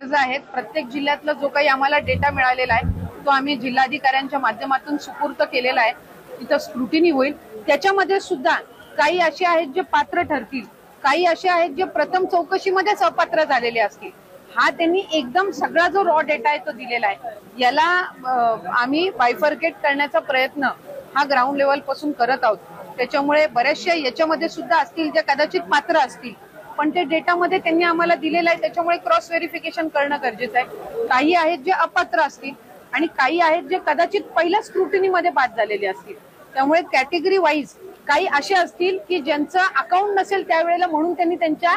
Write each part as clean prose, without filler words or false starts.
अर्ज आहेत। प्रत्येक जिल्ह्यातला जो काही आम्हाला डेटा मिळालेला आहे तो आम्ही जिल्हाधिकाऱ्यांच्या माध्यमातून सुपूर्द केलेला आहे। तिथं स्क्रुटिनी होईल। त्याच्यामध्ये सुद्धा काही असे आहेत जे पात्र ठरतील, काही असे आहेत जे प्रथम चौकशीमध्येच अपात्र झालेले असतील। हा त्यांनी एकदम सगळा जो रॉ डेटा आहे तो दिलेला आहे। याला आम्ही बायफर्केट करण्याचा प्रयत्न हा ग्राउंड लेवल पासून करत आहोत। त्याच्यामुळे बरेचसे याच्यामध्ये सुद्धा असतील जे कदाचित पात्र असतील, पण ते डेटामध्ये त्यांनी आम्हाला दिलेलं आहे, त्याच्यामुळे क्रॉस व्हेरिफिकेशन करणं गरजेचं आहे। काही आहेत जे अपात्र असतील आणि काही आहेत जे कदाचित पहिल्या स्क्रुटिनीमध्ये बाद झालेले असतील। त्यामुळे कॅटेगरी वाईज काही असे असतील की ज्यांचं अकाउंट नसेल त्यावेळेला म्हणून त्यांनी त्यांच्या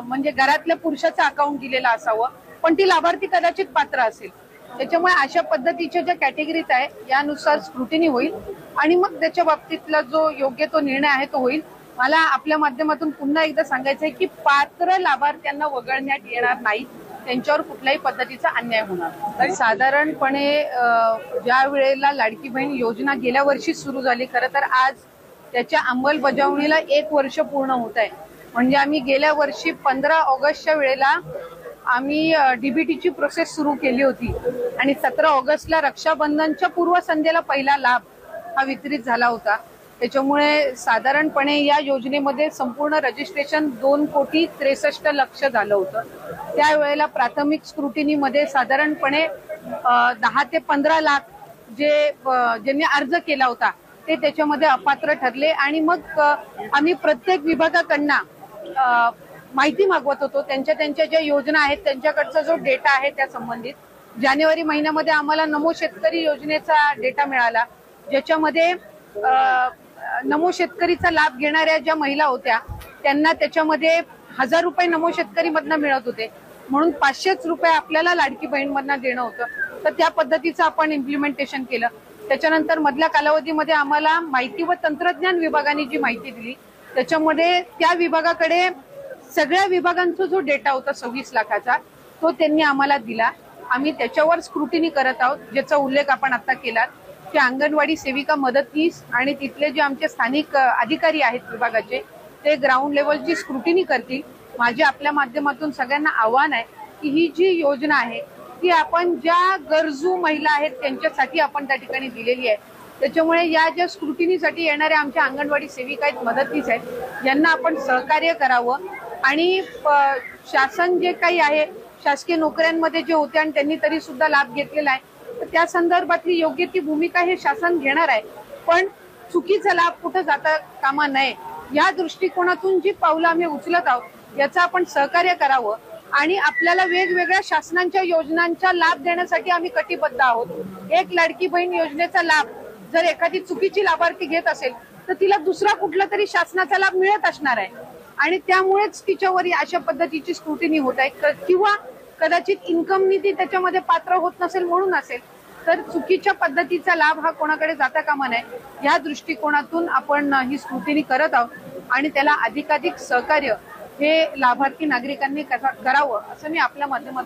म्हणजे घरातल्या पुरुषाचं अकाउंट दिलेलं असावं, पण ती लाभार्थी कदाचित पात्र असेल। त्याच्यामुळे अशा पद्धतीच्या ज्या कॅटेगरीज आहे यानुसार स्क्रुटिनी होईल आणि मग त्याच्या बाबतीतला जो योग्य तो निर्णय आहे तो होईल। मला आपल्या माध्यमातून पुन्हा एकदा सांगायचं आहे की पात्र लाभार्थ्यांना वगळण्यात येणार नाही, त्यांच्यावर कुठल्याही पद्धतीचा अन्याय होणार नाही। साधारणपणे ज्या वेळेला लाडकी बहीण योजना गेल्या वर्षी सुरू झाली, खरं तर आज त्याच्या अंमलबजावणीला 1 वर्ष पूर्ण होत आहे। म्हणजे आम्ही गेल्या वर्षी 15 ऑगस्टच्या वेळेला आम्ही डीबीटीची प्रोसेस सुरू केली होती आणि 17 ऑगस्टला रक्षाबंधनच्या पूर्वसंध्येला पहिला लाभ हा वितरित झाला होता। त्याच्यामुळे साधारणपणे या योजनेमध्ये संपूर्ण रजिस्ट्रेशन 2,63,00,000 झालं होतं। त्यावेळेला प्राथमिक स्क्रुटिनीमध्ये साधारणपणे 10 ते 15 लाख ज्यांनी अर्ज केला होता ते त्याच्यामध्ये अपात्र ठरले आणि मग आम्ही प्रत्येक विभागाकडनं माहिती मागवत होतो, त्यांच्या ज्या योजना आहेत त्यांच्याकडचा जो डेटा आहे त्या संबंधित। जानेवारी महिन्यामध्ये आम्हाला नमो शेतकरी योजनेचा डेटा मिळाला, ज्याच्यामध्ये नमो शेतकरीचा लाभ घेणाऱ्या ज्या महिला होत्या त्यांना त्याच्यामध्ये 1000 रुपये नमो शेतकरी मधनं मिळत होते, म्हणून 500 रुपये आपल्याला लाडकी बहीण मधनं देणं होतं। तर त्या पद्धतीचं आपण इम्प्लिमेंटेशन केलं। त्याच्यानंतर मधल्या कालावधीमध्ये आम्हाला माहिती व तंत्रज्ञान विभागाने जी माहिती दिली त्याच्यामध्ये त्या विभागाकडे सगळ्या विभागांचा जो डेटा होता 26 लाखाचा तो त्यांनी आम्हाला दिला। आम्ही त्याच्यावर स्क्रुटिनी करत आहोत, ज्याचा उल्लेख आपण आता केला की अंगणवाडी सेविका मदतनीस आणि तिथले जे आमचे स्थानिक अधिकारी आहेत विभागाचे ते ग्राउंड लेवलची स्क्रुटिनी करतील। माझे आपल्या माध्यमातून सगळ्यांना आव्हान आहे की ही जी योजना आहे ती आपण ज्या गरजू महिला आहेत त्यांच्यासाठी आपण त्या ठिकाणी दिलेली आहे। त्याच्यामुळे या ज्या स्क्रुटिनीसाठी येणाऱ्या आमच्या अंगणवाडी सेविका आहेत, मदतनीस आहेत, यांना आपण सहकार्य करावं आणि शासन जे काही आहे शासकीय नोकऱ्यांमध्ये जे होते आणि त्यांनी तरी सुद्धा लाभ घेतलेला आहे तर त्या संदर्भातली योग्य ती भूमिका हे शासन घेणार आहे, पण चुकीचा लाभ कुठं जाता कामा नये या दृष्टिकोनातून जी पावलं आम्ही उचलत आहोत याचं आपण सहकार्य करावं आणि आपल्याला वेगवेगळ्या शासनांच्या योजनांचा लाभ देण्यासाठी आम्ही कटिबद्ध आहोत। एक लाडकी बहीण योजनेचा लाभ जर एखादी चुकीची लाभार्थी घेत असेल तर तिला दुसरा कुठला तरी शासनाचा लाभ मिळत असणार आहे आणि त्यामुळेच तिच्यावर अशा पद्धतीची स्क्रुटिनी होत आहे किंवा कदाचित इन्कम निधी त्याच्यामध्ये पात्र होत नसेल म्हणून असेल, तर चुकीच्या पद्धतीचा लाभ हा कोणाकडे जाता कामा नये या दृष्टिकोनातून आपण ही स्क्रुटिनी करत आहोत आणि त्याला अधिकाधिक सहकार्य हे लाभार्थी नागरिकांनी करावं असं मी आपल्या माध्यमातून